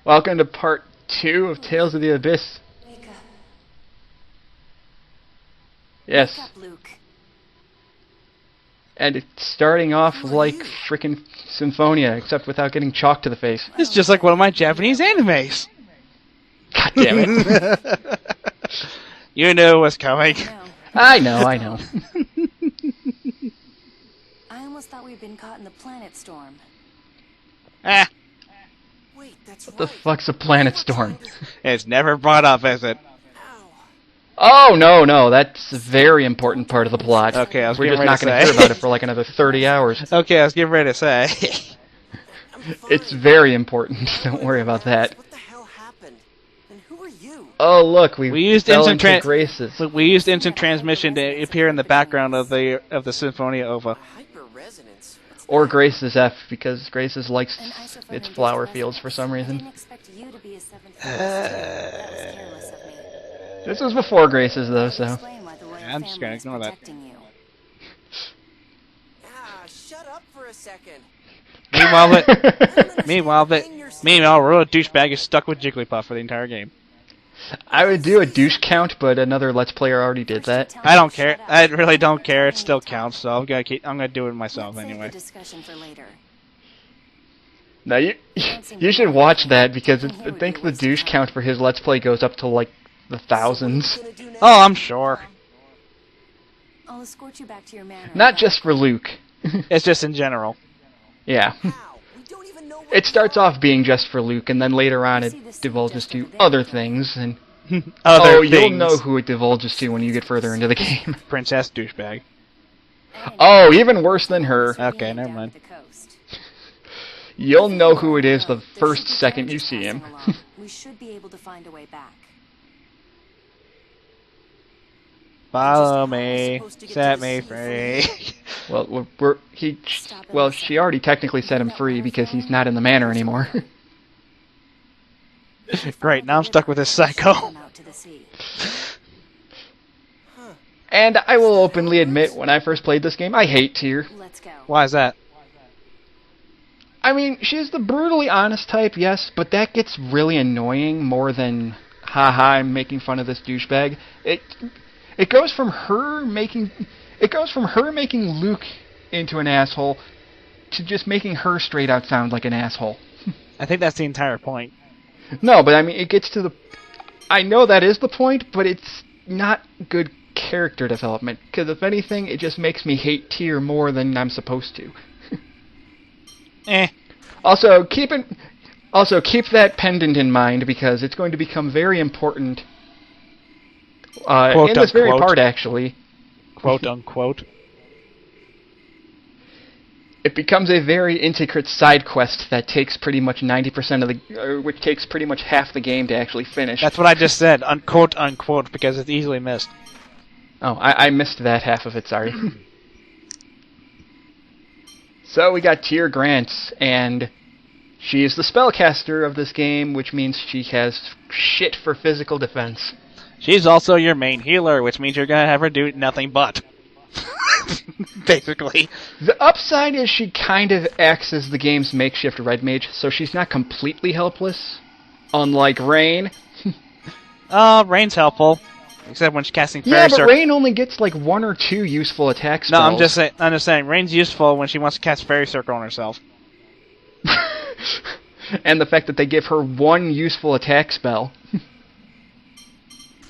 Welcome to part 2 of Tales of the Abyss. Wake up. Yes. Wake up, Luke. And it's starting off like frickin' Symphonia, except without getting chalk to the face. It's just like one of my Japanese animes. God damn it. You knew it was coming. I know. I almost thought we'd been caught in the planet storm. Ah, Wait, that's What the fuck's a planet storm? it's never brought up, is it? Oh, no, that's a very important part of the plot. Okay, I was We're getting just not ready going to to say. hear about it for like another 30 hours. Okay, I was getting ready to say. It's very important. Don't worry about that. What the hell happened? And who are you? Oh, look, we used fell instant into Graces. We used instant transmission to appear in the background of the Symphonia Ova. Hyper resonance. Or Graces F, because Graces likes An isotherm its induced flower resonance. fields for some I reason. didn't expect you to be a seventh floor student. That was careless of me. This was before Graces, though, so... Explain why the royal I'm just family gonna is ignore that. protecting you. Ah, shut up for a second. Meanwhile, Royal Douchebag is stuck with Jigglypuff for the entire game. I would do a douche count, but another Let's Player already did that. I don't care. I really don't care. It still counts, so I'm gonna do it myself Let's save anyway. the discussion for later. Now, you should watch that, because I think the douche count for his Let's Play goes up to, like, the thousands. Gonna do now? Oh, I'm sure. I'll escort you back to your manor. Not just for Luke. It's just in general. Yeah. How? We don't even know what It starts off being just for Luke, and then later on it divulges to other things, and... Other you'll things. know who it divulges to when you get further into the game. Princess Douchebag. Oh, even worse than her. Okay, never mind. You'll know who it is the first second you see him. We should be able to find a way back. Follow me, set me free. Well, she already technically set him free because he's not in the manor anymore. Great, now I'm stuck with this psycho. Swim out to the sea. And I will openly admit, when I first played this game, I hate Tyr. Let's go. Why is that? I mean, she's the brutally honest type, yes, but that gets really annoying more than, haha, I'm making fun of this douchebag. It goes from her making Luke into an asshole to just making her straight out sound like an asshole. I think that's the entire point. No, but I mean, it gets to the... I know that is the point, but it's not good character development, because if anything, it just makes me hate Tyr more than I'm supposed to. Also, keep that pendant in mind, because it's going to become very important in this very part, actually. Quote unquote. It becomes a very intricate side quest that takes pretty much 90% of the... which takes pretty much half the game to actually finish. That's what I just said, quote unquote, because it's easily missed. Oh, I missed that half of it, sorry. So we got Tyr Grants, and she is the spellcaster of this game, which means she has shit for physical defense. She's also your main healer, which means you're gonna have her do nothing but. Basically. The upside is she kind of acts as the game's makeshift red mage, so she's not completely helpless, unlike Rain. Rain's helpful. Except when she's casting Fairy Yeah, but Circle. Rain only gets like 1 or 2 useful attack spells. No, I'm just saying, Rain's useful when she wants to cast Fairy Circle on herself. And the fact that they give her 1 useful attack spell.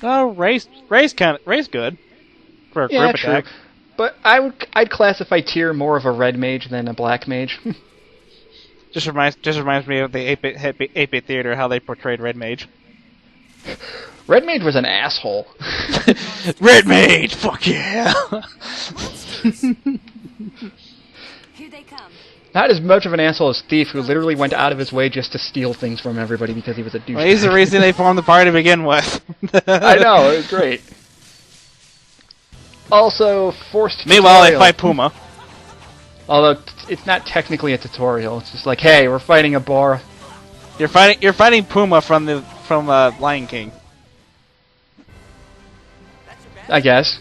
Oh, Ray's good for a group attack. True. But I'd classify Tyr more of a red mage than a black mage. Just reminds me of the 8-bit theater, how they portrayed Red Mage. Red mage was an asshole. Red Mage, fuck yeah! Here they come. Not as much of an asshole as Thief, who literally went out of his way just to steal things from everybody because he was a douchebag. Well, he's the reason they formed the party to begin with. I know, it was great. Also, forced Meanwhile, they tutorial. fight Puma. Although, it's not technically a tutorial. It's just like, hey, we're fighting a boar. You're fighting Puma from Lion King. I guess.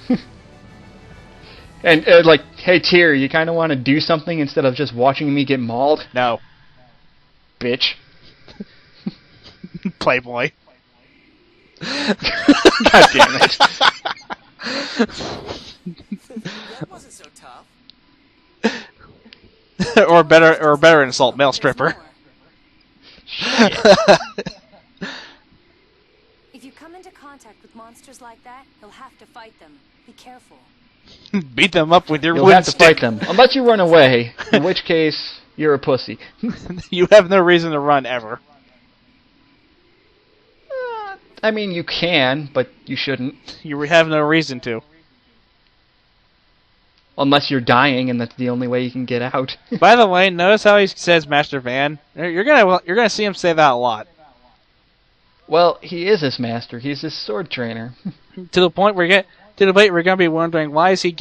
And, like, hey, Tyr, you kind of want to do something instead of just watching me get mauled? No. Bitch. Playboy. God damn it. That wasn't so tough. or better insult, male stripper. If you come into contact with monsters like that, you'll have to fight them. Be careful. Beat them up with your You'll wooden have to stick. fight them. Unless you run away, in which case, you're a pussy. You have no reason to run ever. I mean, you can, but you shouldn't. You have no reason to. Unless you're dying, and that's the only way you can get out. By the way, notice how he says Master Van? You're gonna see him say that a lot. Well, he is his master. He's his sword trainer. To the point where we're gonna be wondering why is he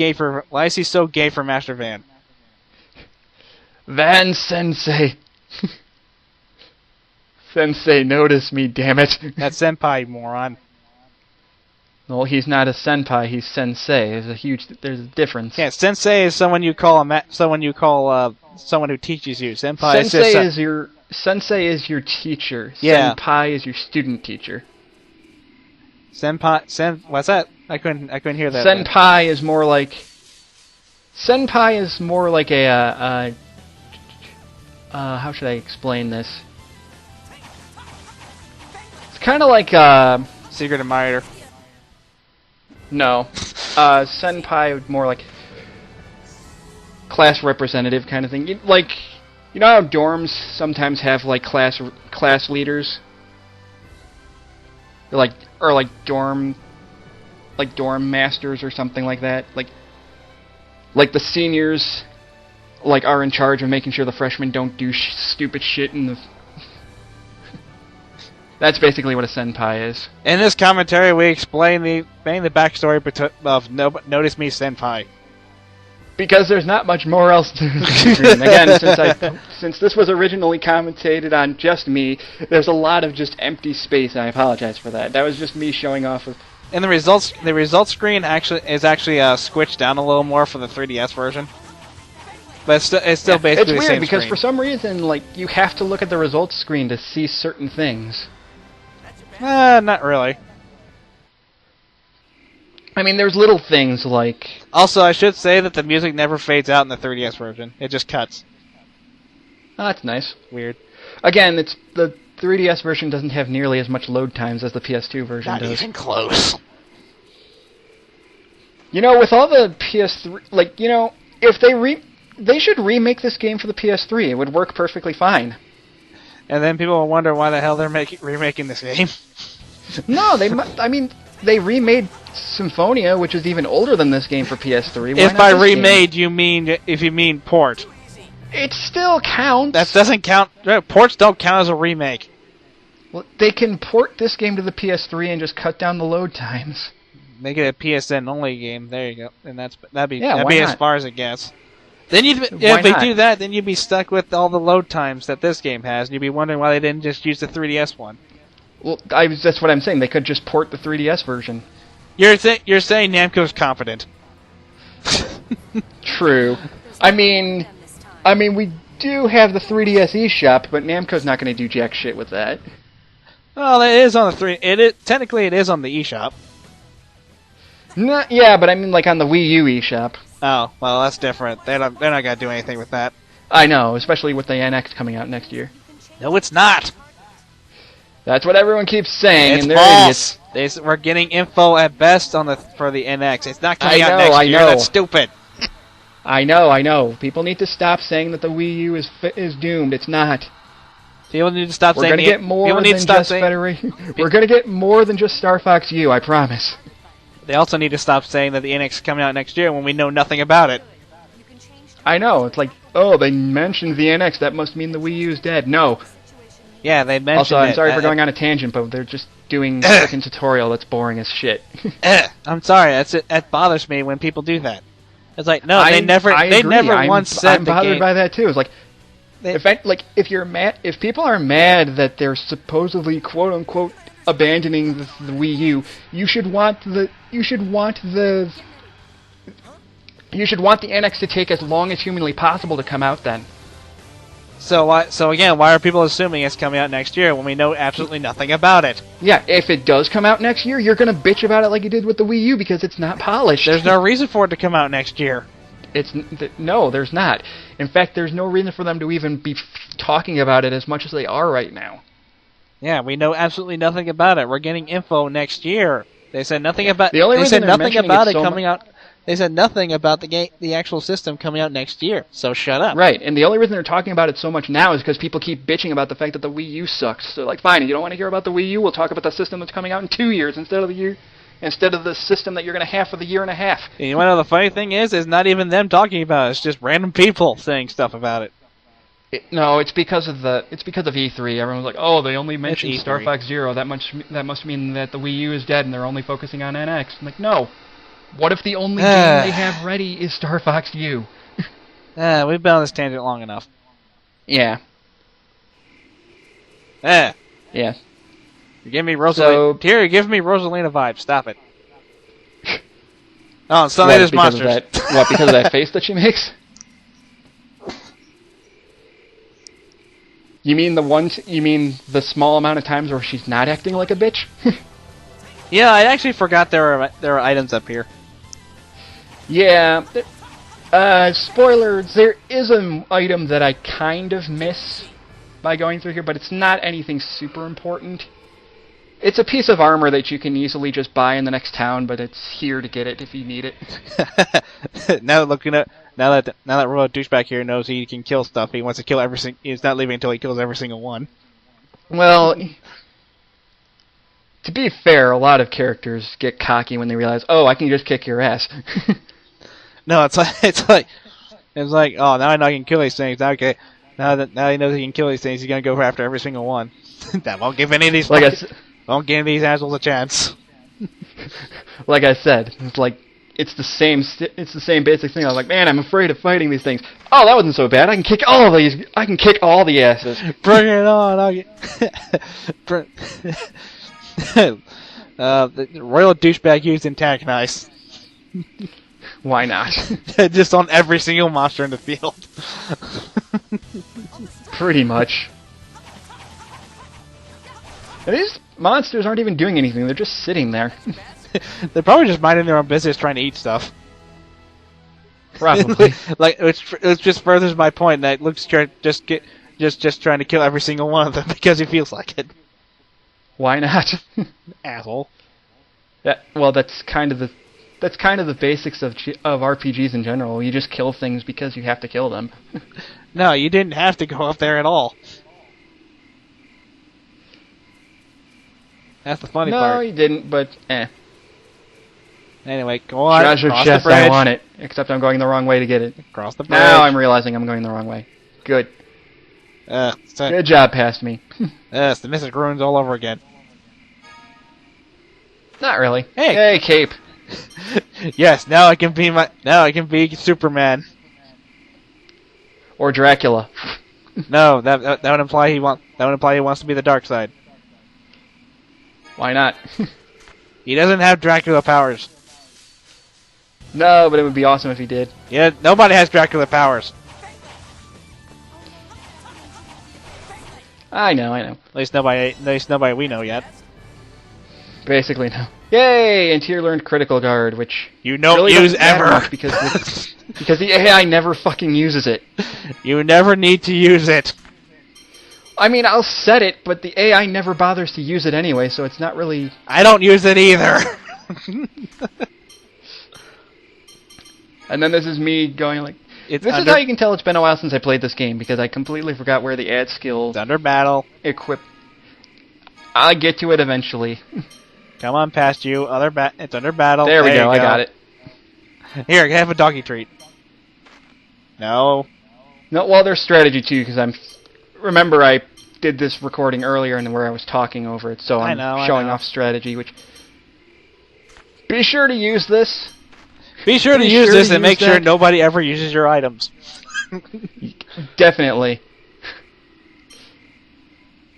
so gay for Master Van? Van Sensei. Sensei, notice me, damn it. That's senpai, moron. Well, he's not a senpai, he's sensei. There's a difference. Yeah, sensei is someone you call someone who teaches you. Senpai Sensei is your teacher. Yeah. Senpai is your student teacher. What's that? I couldn't hear that. Senpai is more like a how should I explain this? It's kind of like Secret admirer. no. Senpai would more like class representative kind of thing. You know how dorms sometimes have like class leaders? Or dorm masters or something like that. Like the seniors are in charge of making sure the freshmen don't do stupid shit in the That's basically what a senpai is. In this commentary, we explain the backstory of Notice Me Senpai. Because there's not much more else to the screen. Again, since this was originally commentated on just me, there's a lot of just empty space, and I apologize for that. That was just me showing off of... And the results screen is actually squished down a little more for the 3DS version. But it's still basically the same It's weird, because screen. for some reason, you have to look at the results screen to see certain things. Not really. I mean, there's little things like... Also, I should say that the music never fades out in the 3DS version. It just cuts. Oh, that's nice. Weird. Again, the 3DS version doesn't have nearly as much load times as the PS2 version Not does. even close. You know, with all the PS3... if they should remake this game for the PS3. It would work perfectly fine. And then people will wonder why the hell they're remaking this game. No, they remade Symphonia, which is even older than this game for PS3. Why If not by this remade game? you mean port. It still counts. That doesn't count. Ports don't count as a remake. Well, they can port this game to the PS3 and just cut down the load times. Make it a PSN only game. There you go. And that'd be why as not? far as it gets. Then if Why they not? do that, then you'd be stuck with all the load times that this game has, and you'd be wondering why they didn't just use the 3DS one. Well, that's what I'm saying. They could just port the 3DS version. You're saying Namco's confident. True. I mean, we do have the 3DS eShop, but Namco's not going to do jack shit with that. Well, it is on the technically it is on the eShop. Yeah, but I mean on the Wii U eShop. Oh, well, that's different. They're not gonna do anything with that. I know, especially with the NX coming out next year. No, it's not. That's what everyone keeps saying, It's and they're false. idiots. We're getting info at best for the NX. It's not coming out I next year. know. That's stupid. I know. People need to stop saying that the Wii U is doomed. It's not. People need to stop We're saying. going to get more than just Federation. We're going to get more than just Star Fox U. I promise. They also need to stop saying that the NX is coming out next year when we know nothing about it. I know. It's like, oh, they mentioned the NX. That must mean the Wii U is dead. No. Yeah, they mentioned Also, I'm it. sorry for going on a tangent, but they're just doing a freaking tutorial that's boring as shit. I'm sorry. That bothers me when people do that. It's like, no, they never agree. once said I'm the bothered game. by that too. It's like, if people are mad that they're supposedly quote unquote abandoning the Wii U, you should want the NX to take as long as humanly possible to come out then. So again, why are people assuming it's coming out next year when we know absolutely nothing about it? Yeah, if it does come out next year, you're gonna bitch about it like you did with the Wii U because it's not polished. There's no reason for it to come out next year. No, there's not. In fact, there's no reason for them to even be talking about it as much as they are right now. Yeah, we know absolutely nothing about it. We're getting info next year. They said nothing about. The only they reason said they're nothing mentioning about it it so coming out. They said nothing about the game, the actual system coming out next year. So shut up. Right, and the only reason they're talking about it so much now is because people keep bitching about the fact that the Wii U sucks. So like, fine, you don't want to hear about the Wii U, we'll talk about the system that's coming out in 2 years instead of the system that you're going to have for the year and a half. And you want to know the funny thing is not even them talking about it. It's just random people saying stuff about it. No, it's because of E3. Everyone's like, oh, they only mentioned E3. Star Fox Zero. That must mean that the Wii U is dead and they're only focusing on NX. I'm like, no. What if the only game they have ready is Star Fox U? We've been on this tangent long enough. Yeah. Yeah. Yeah. You're giving me Rosalina. Here, you're giving me Rosalina vibes. Stop it. Oh, and suddenly there's monsters. What, because of that face that she makes? You mean the small amount of times where she's not acting like a bitch? Yeah, I actually forgot there were items up here. Yeah. Spoiler, there is an item that I kind of miss by going through here, but it's not anything super important. It's a piece of armor that you can easily just buy in the next town, but it's here to get it if you need it. Now that Royal Douchebag here knows he can kill stuff, he wants to kill he's not leaving until he kills every single one. Well, to be fair, a lot of characters get cocky when they realize, oh, I can just kick your ass. No, it's like, oh, now I know I can kill these things. Okay, now he knows he can kill these things, he's gonna go after every single one. That won't give any of these. Won't give these assholes a chance. Like I said, it's the same basic thing. I was like, man, I'm afraid of fighting these things. Oh, that wasn't so bad. I can kick all these. I can kick all the asses. Bring it on! The Royal Douchebag used antagonize. Why not? Just on every single monster in the field. Pretty much. And these monsters aren't even doing anything. They're just sitting there. They're probably just minding their own business, trying to eat stuff. Probably. It just furthers my point that Luke's just trying to kill every single one of them because he feels like it. Why not? Asshole. That's kind of the basics of RPGs in general. You just kill things because you have to kill them. No, you didn't have to go up there at all. That's the funny part. No, you didn't, but Anyway, go on. Treasure chest, I want it. Except I'm going the wrong way to get it. Cross the bridge. Now I'm realizing I'm going the wrong way. Good. Good job, past me. It's the Mystic Ruins all over again. Not really. Hey, Cape. Yes, now I can be Superman. Or Dracula. No, that would imply he wants to be the dark side. Why not? He doesn't have Dracula powers. No, but it would be awesome if he did. Yeah, nobody has Dracula powers. I know. At least nobody we know yet. Basically, no. Yay! And Tyr learned Critical Guard, which you don't really use doesn't matter ever much because the AI never fucking uses it. You never need to use it. I mean, I'll set it, but the AI never bothers to use it anyway, so it's not really... I don't use it either. And then this is me going like... This is under- how you can tell it's been a while since I played this game, because I completely forgot where the add skill... It's under battle. Equip... I'll get to it eventually. Come on past you. It's under battle. There we go, I got it. Here, have a doggy treat. No. No, well, there's strategy too, because remember, I did this recording earlier and where I was talking over it, so I'm showing off strategy, which... Be sure to use this. Be sure to use this and make sure nobody ever uses your items. Definitely.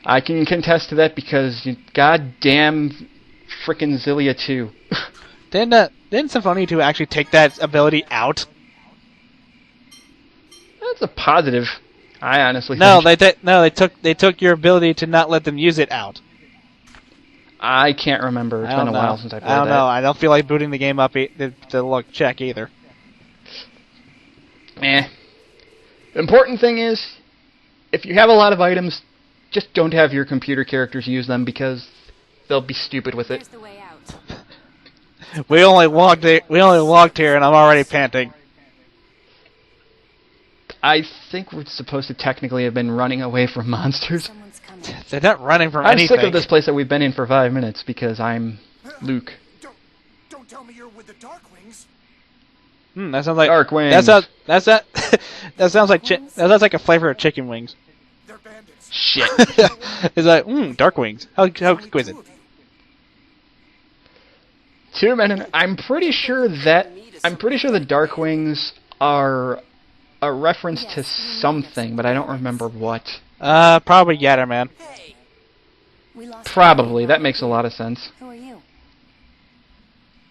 I can contest to that because goddamn frickin' Zillia 2. Didn't Symphonia 2 actually take that ability out? That's a positive. I honestly No, think... they took your ability to not let them use it out. I can't remember. It's been a while since I played that. I don't know. I don't feel like booting the game up to look check either. The important thing is, if you have a lot of items, just don't have your computer characters use them because they'll be stupid with Here's it. the way out. We only walked here, and I'm already panting. I think we're supposed to technically have been running away from monsters. Someone's coming. They're not running from I'm anything. sick of this place that we've been in for 5 minutes because I'm Luke. Don't tell me you're with the Darkwings. That sounds like Dark wings. That sounds like a flavor of chicken wings. They're bandits. Shit. It's like, dark wings. How exquisite. 2 men. I'm pretty sure the Darkwings are a reference to something, but I don't remember what. Probably Yatterman. Hey, We lost Probably. That makes a lot of sense. Who are you?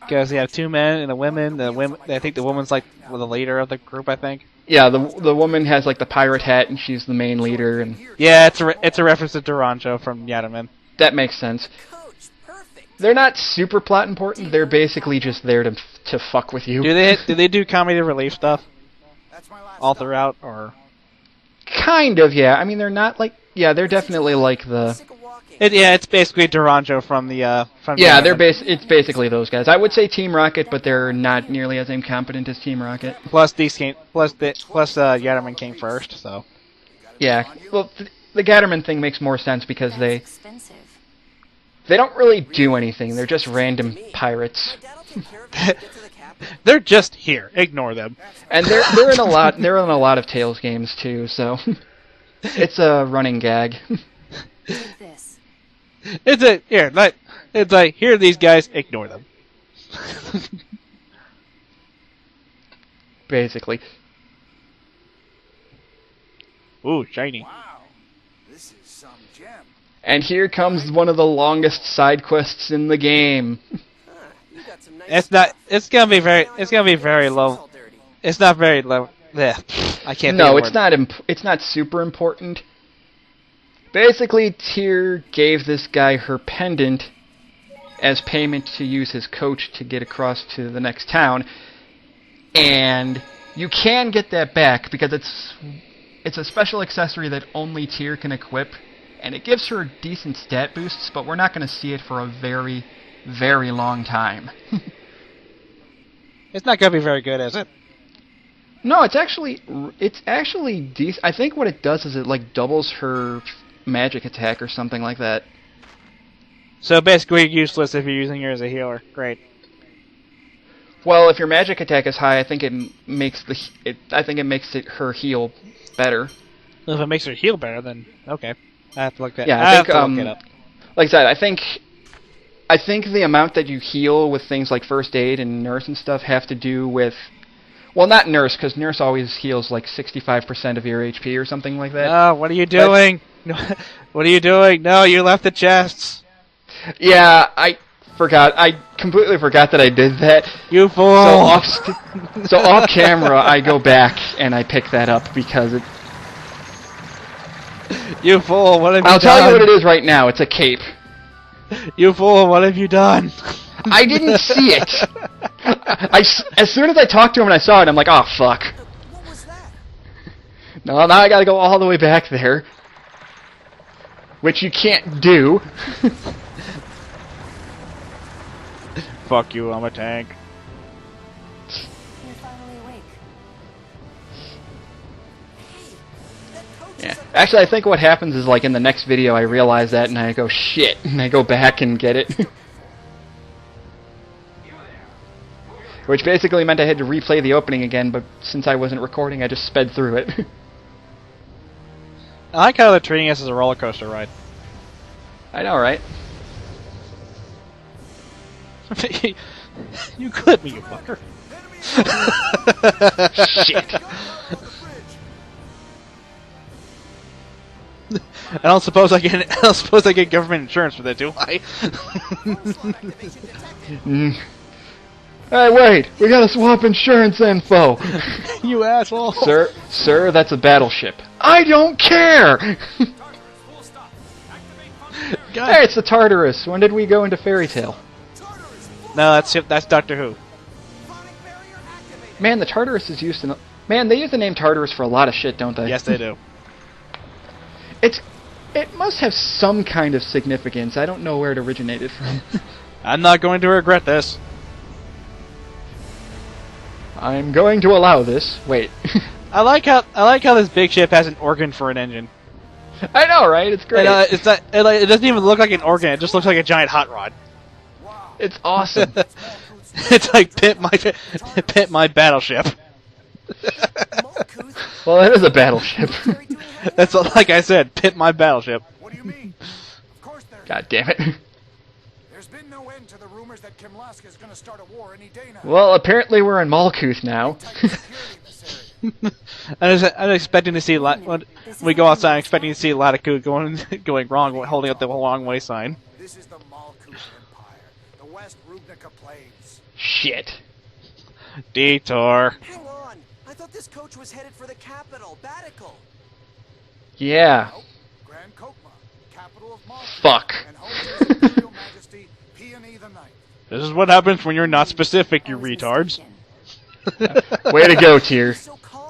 Because you have 2 men and a woman. I think the woman's like the leader of the group. I think. Yeah, the woman has like the pirate hat, and she's the main leader, and Yeah, it's a reference to Duranjo from Yatterman. that makes sense. Coach, perfect. They're not super plot important. They're basically just there to fuck with you. Do they do comedy relief stuff That's my last all stop. throughout, or? Kind of, yeah. I mean, they're not like... Yeah, they're definitely like the... Sick of walking. It's basically Duranjo from the from. Yeah, Yatterman. it's basically those guys. I would say Team Rocket, but they're not nearly as incompetent as Team Rocket. Plus Yatterman came first, so. Yeah, well, the Gatterman thing makes more sense because That's they expensive. don't really do anything. They're just random pirates. My dad'll take care of you when we get to the capital. They're just here. Ignore them. And they're in a lot of Tales games too, so it's a running gag. Take this. It's like here are these guys. Ignore them. Basically. Ooh, shiny. Wow, this is some gem. And here comes one of the longest side quests in the game. Huh, you got some nice It's not. stuff. It's gonna be very. It's gonna be very It's low. all dirty. It's not very low. Yeah, I can't. No, think of it's the word. not. It's not super important. Basically, Tyr gave this guy her pendant as payment to use his coach to get across to the next town, and you can get that back because it's a special accessory that only Tyr can equip, and it gives her decent stat boosts, but we're not going to see it for a very, very long time. It's not gonna be very good, is it? No, it's actually decent. I think what it does is it like doubles her magic attack or something like that. So basically useless if you're using her as a healer. Great. Well, if your magic attack is high, I think it makes her heal better. Well, if it makes her heal better, then okay. I have to look that. Yeah, I I have think to look it up. like I said, I think the amount that you heal with things like first aid and nurse and stuff have to do with, well, not nurse, because nurse always heals like 65% of your HP or something like that. Oh, what are you doing? What are you doing? No, you left the chests. Yeah, I forgot. I completely forgot that I did that. You fool! So off camera, I go back and I pick that up because it. You fool! What have you I'll done? tell you what it is right now. It's a cape. You fool! What have you done? I didn't see it. As soon as I talked to him and I saw it, I'm like, oh fuck. What was that? No, now I gotta go all the way back there, which you can't do. Fuck you! I'm a tank. You're finally awake. Hey, that coach Yeah. is up Actually, I think what happens is like in the next video, I realize that and I go shit, and I go back and get it. Which basically meant I had to replay the opening again, but since I wasn't recording, I just sped through it. I like how they're treating us as a roller coaster ride. I know, right? You clipped me, you fucker. Shit. I don't suppose I get government insurance for that, do I? Hey, wait! We gotta swap insurance info! You asshole! Sir, that's a battleship. I don't care! Hey, it's the Tartarus. When did we go into Fairy Tale? No, that's Doctor Who. Man, the Tartarus is used in... Man, they use the name Tartarus for a lot of shit, don't they? Yes, they do. It must have some kind of significance. I don't know where it originated from. I'm not going to regret this. I'm going to allow this. Wait. I like how this big ship has an organ for an engine. I know, right? It's great. And, it doesn't even look like an organ. It just looks like a giant hot rod. It's awesome. It's like pit my battleship. Well, that is a battleship. That's like I said, pit my battleship. What do you mean? Of course there. God damn it. There's been no end to the rumors that Kimlaska is going to start a war any day now. Well, apparently we're in Malkuth now. I'm expecting to see a lot. When we go outside, I'm expecting to see a lot of coup going wrong, holding up the long way sign. This is the Malkuth Empire, the West Rubnica Plains. Shit. Detour. Hang on. I thought this coach was headed for the capital, Batical. Yeah. Nope. Grand Kokma, capital of Malkuth. Fuck. And home to His Imperial Majesty, Peony the Ninth. This is what happens when you're not specific, you retards. Way to go, Tyr.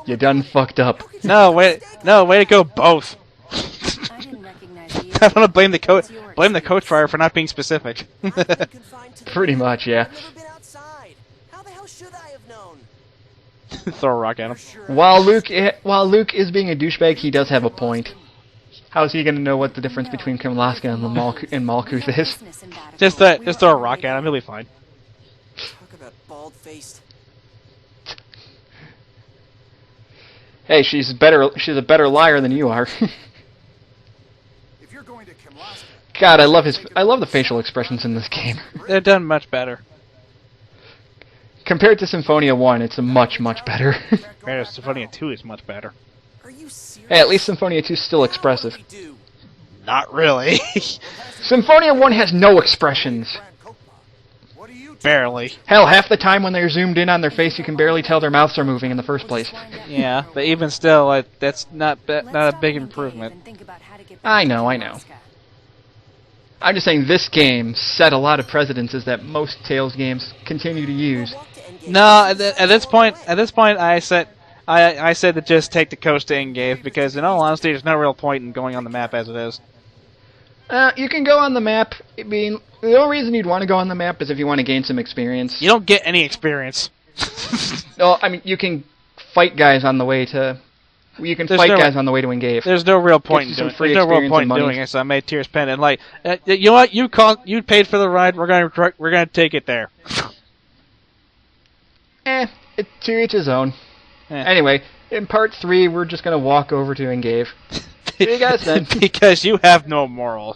You done fucked up. No, way to go, both. I didn't recognize you. I want to blame the coach driver for not being specific. Pretty much, yeah. I've never been outside. How the hell should I have known? Throw a rock at him. While Luke is being a douchebag, he does have a point. How is he going to know what the difference between Kimlaska and Malkuth is? Just throw a rock at him, he'll be fine. Talk about bald-faced. Hey, she's a better liar than you are. If you're going to Kimlaska, God, I love the facial expressions in this game. They're done much better. Compared to Symphonia 1, it's a much better. Compared to Symphonia 2 is much better. Are you serious? Hey, at least Symphonia 2 is still expressive. We do. Not really. Symphonia 1 has no expressions. Grand Kokma, what do you do? Barely. Hell, half the time when they're zoomed in on their face, you can barely tell their mouths are moving in the first place. Yeah, but even still, that's not a big improvement. I know. I'm just saying this game set a lot of precedences that most Tales games continue to use. No, at this point, I said to just take the coast to Engave because, in all honesty, there's no real point in going on the map as it is. You can go on the map. I mean, the only reason you'd want to go on the map is if you want to gain some experience. You don't get any experience. No, I mean you can fight guys on the way to. You can fight guys on the way to Engave. There's no real point in doing. There's no real point in doing it. So I made Tears Pen and like, you know what? You paid for the ride. We're gonna take it there. To each his own. Anyway, in part 3, we're just gonna walk over to Engave. See you guys then. Because you have no moral.